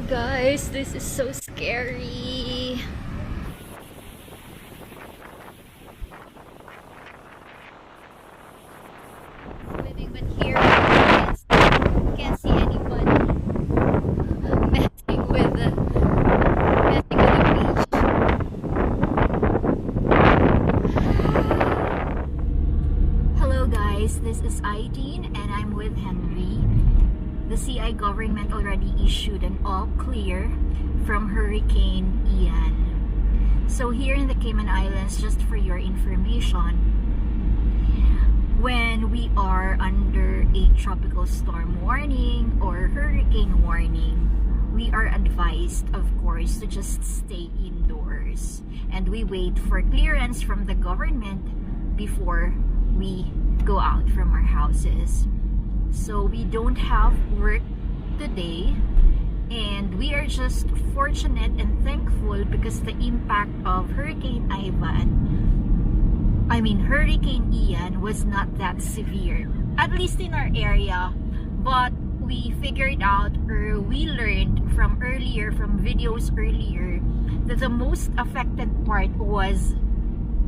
Guys, this is so scary. Swimming, but here you can't see anyone messing with the beach. Hello guys, this is Aideen and I'm with Henry. The CI government already issued an all clear from Hurricane Ian. So here in the Cayman Islands, just for your information, when we are under a tropical storm warning or hurricane warning, we are advised, of course, to just stay indoors. And we wait for clearance from the government before we go out from our houses. So we don't have work today, and we are just fortunate and thankful because the impact of Hurricane Ian was not that severe, at least in our area. But we figured out, or we learned from videos earlier, that the most affected part was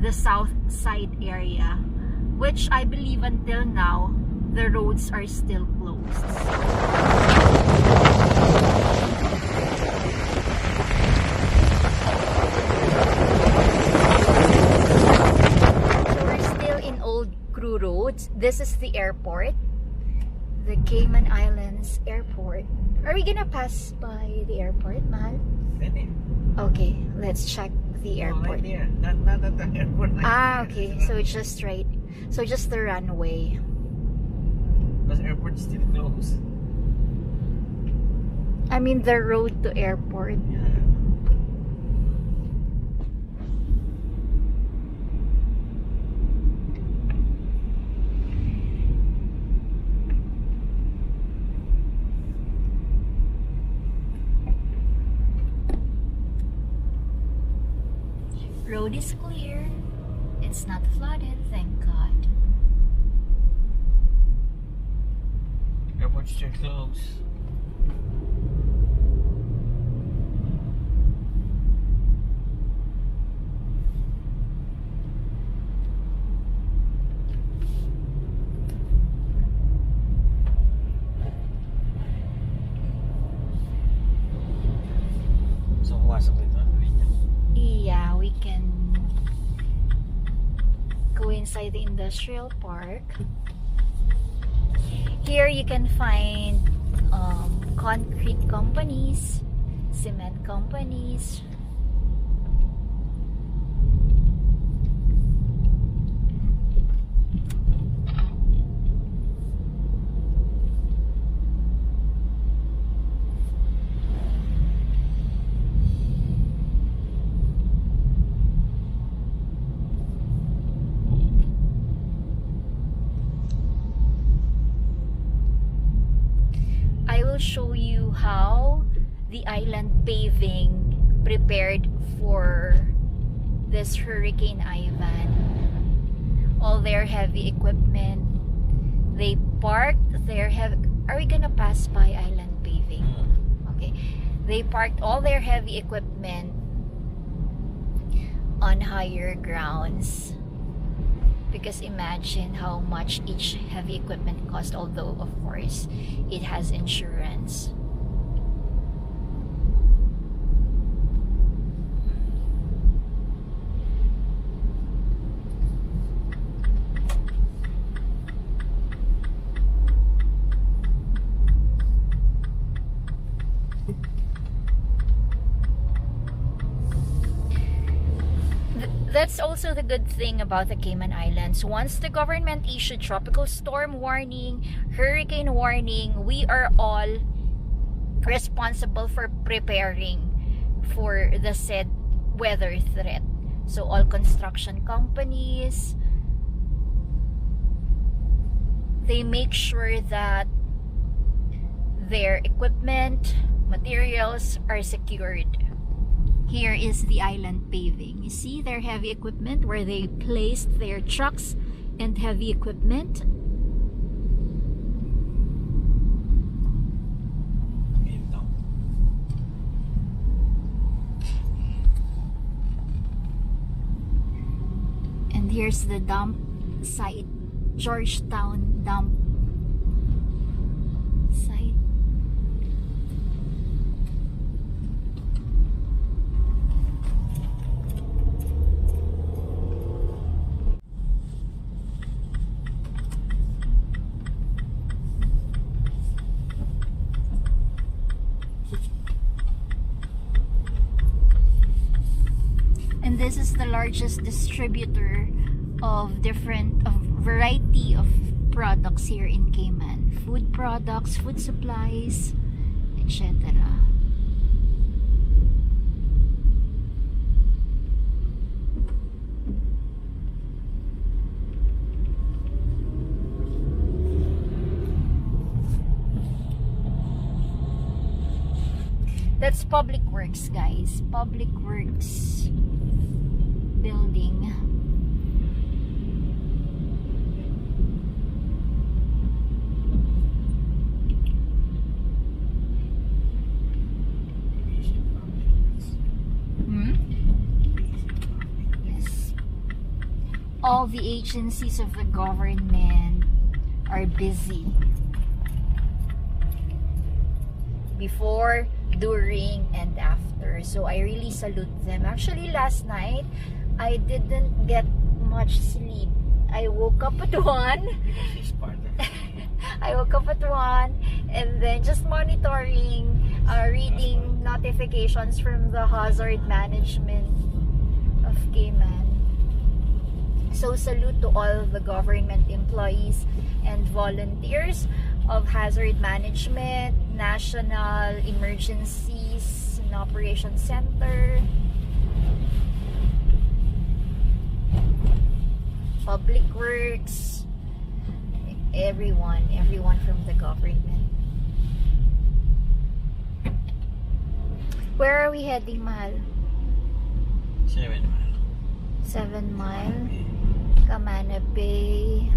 the south side area, which I believe until now the roads are still closed. So we're still in Old Crew Roads. This is the airport, the Cayman Islands airport. Are we gonna pass by the airport, Mahal? Okay, let's check the airport. Right there. Not at the airport. Okay, so it's just right. So just the runway. Because airport is still closed. I mean the road to airport. Yeah. Road is clear. It's not flooded, thank God. Airport's still closed. So pumasok dito. Yeah, we can go inside the industrial park. Here you can find concrete companies, cement companies. I will show you how the island paving prepared for this Hurricane Ivan. All their heavy equipment, they parked their heavy... Are we gonna pass by island paving? Okay. They parked all their heavy equipment on higher grounds. Because imagine how much each heavy equipment cost, although of course it has insurance. That's also the good thing about the Cayman Islands. Once the government issued tropical storm warning, hurricane warning, we are all responsible for preparing for the said weather threat. So all construction companies, they make sure that their equipment, materials are secured. Here is the island paving. You see their heavy equipment where they placed their trucks and heavy equipment. here's the dump site, Georgetown dump site. And this is the largest distributor of variety of products here in Cayman. Food products, food supplies, etc. That's Public Works, guys. Public Works building. Yes. All the agencies of the government are busy. Before, during, and after. So I really salute them. Actually, last night, I didn't get much sleep. I woke up at 1. I woke up at 1 and then just monitoring, reading notifications from the hazard management of Cayman. So salute to all the government employees and volunteers of hazard management, National Emergencies and Operations Center, Public Works, everyone from the government. Where are we heading, Mahal? 7 mile. 7 Mile, Camana Bay.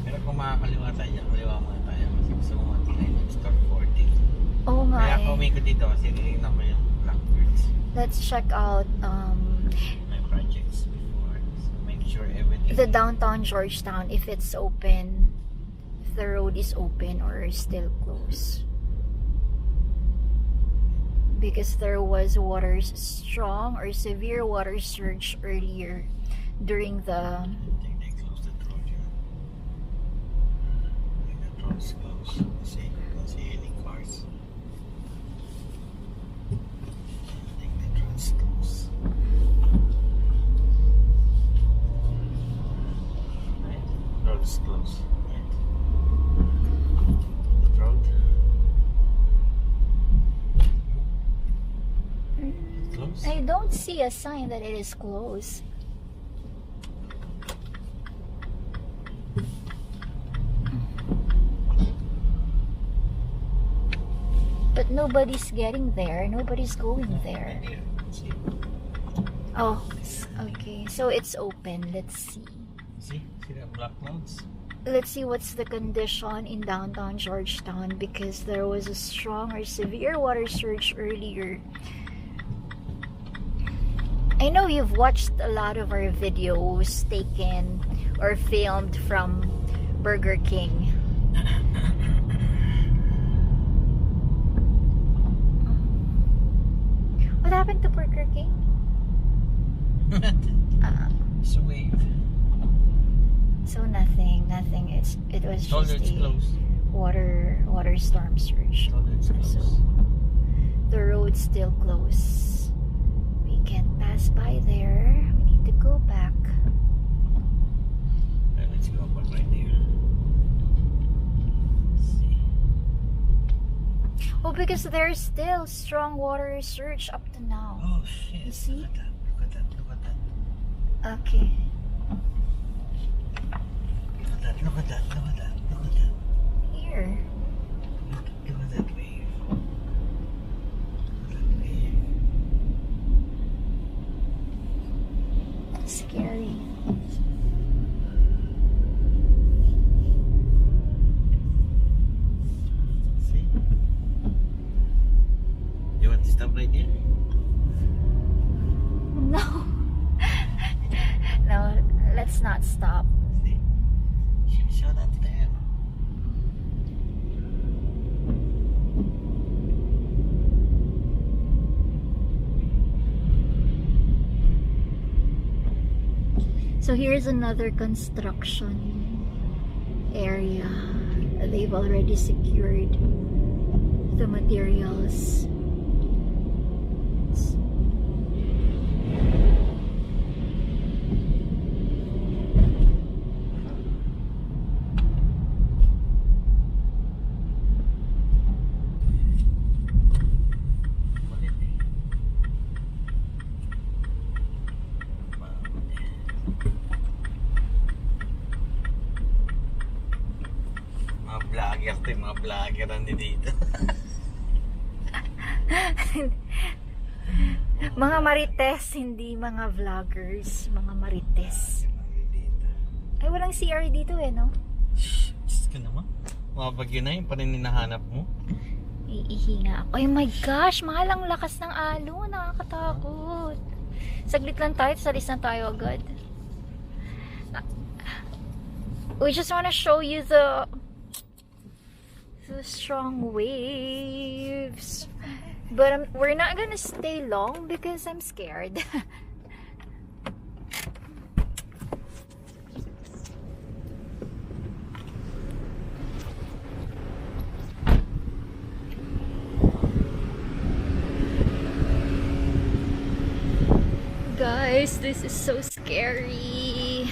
Pero kung makakaliwa tayo, kaliwa muna tayo kasi gusto mo matingay yung store 40. Oh nga. Kaya ako umikot dito kasi tinignan ko yung blackbirds. Let's check out My projects before. So make sure everything. the downtown Georgetown, if it's open, if the road is open or still closed. Because there was strong or severe water surge earlier during the I think they closed the road here. I think the road's closed. Don't see any cars. I think the road's closed. Right? Road's closed. Right? The road. Closed. I don't see a sign that it is closed. But nobody's getting there. Nobody's going there. Right here. See? Oh, okay. So it's open. Let's see. See the black clouds? Let's see what's the condition in downtown Georgetown, because there was a strong or severe water surge earlier. I know you've watched a lot of our videos taken or filmed from Burger King. What happened to Burger King? It's a wave. So nothing. It was Told just you it's a closed. water storm surge. Told you it's closed. So the road's still closed. We can't pass by there. We need to go back. And let's go up right there. Let's see. Oh, because there's still strong water surge up to now. Oh shit. You see? Look at that. Look at that. Okay. Look at that. Look at that. Look at that. Here. Look at that wave. Look at that wave. Scary. See? You want to stop right here? No. Let's not stop. See? Show that to them. So here's another construction area. They've already secured the materials. Mga vlogger dito. Mga marites, hindi mga vloggers. Mga marites. Ay, walang CR dito eh, no? Shhh, Diyos ka naman. Mga bagyo na yun pa rin hinahanap mo. Iihi nga ako. Oh my gosh, mahal ang lakas ng alon. Nakakatakot. Saglit lang tayo, salis na tayo agad. We just wanna show you the strong waves. But we're not gonna stay long because I'm scared. Guys, this is so scary.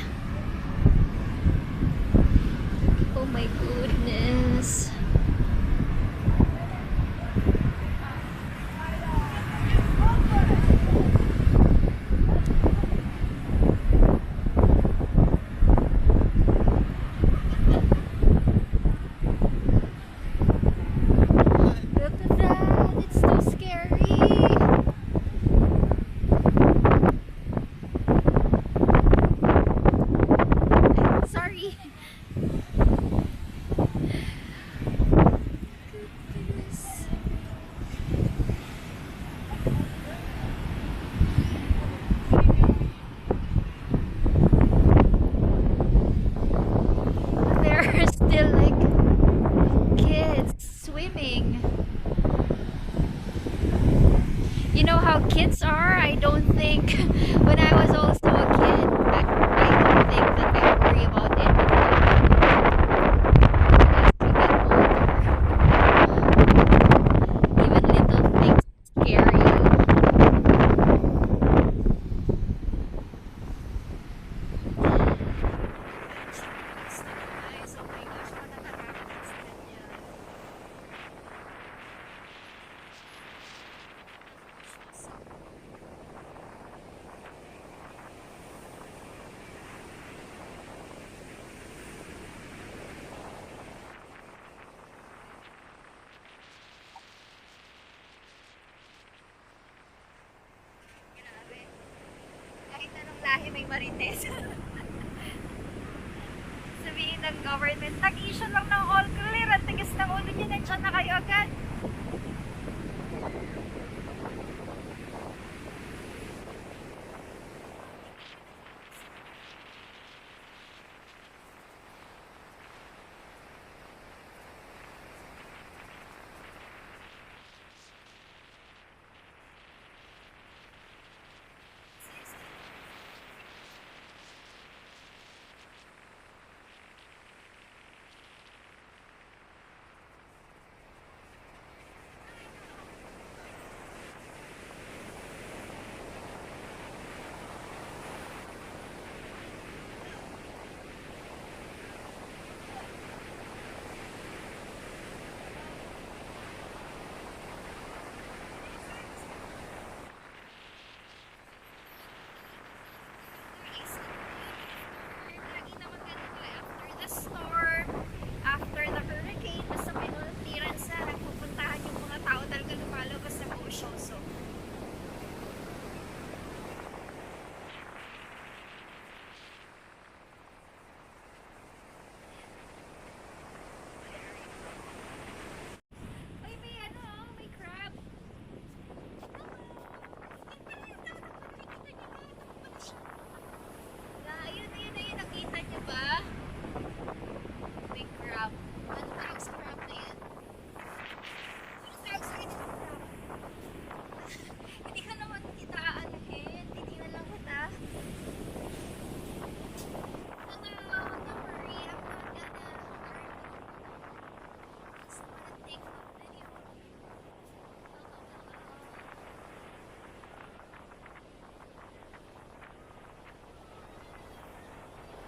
Oh my goodness. You know how kids are? I don't think when I was also a kid, I don't think that I worry about anything. As we get older, even little things scare you. Lahi may marites. Sabihin ng government, tag-issue lang ng all clear at tigas ng ulo nyo, nandiyan na kayo agad.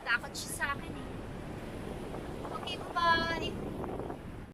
Takot siya sa akin eh. Okay, bye-bye.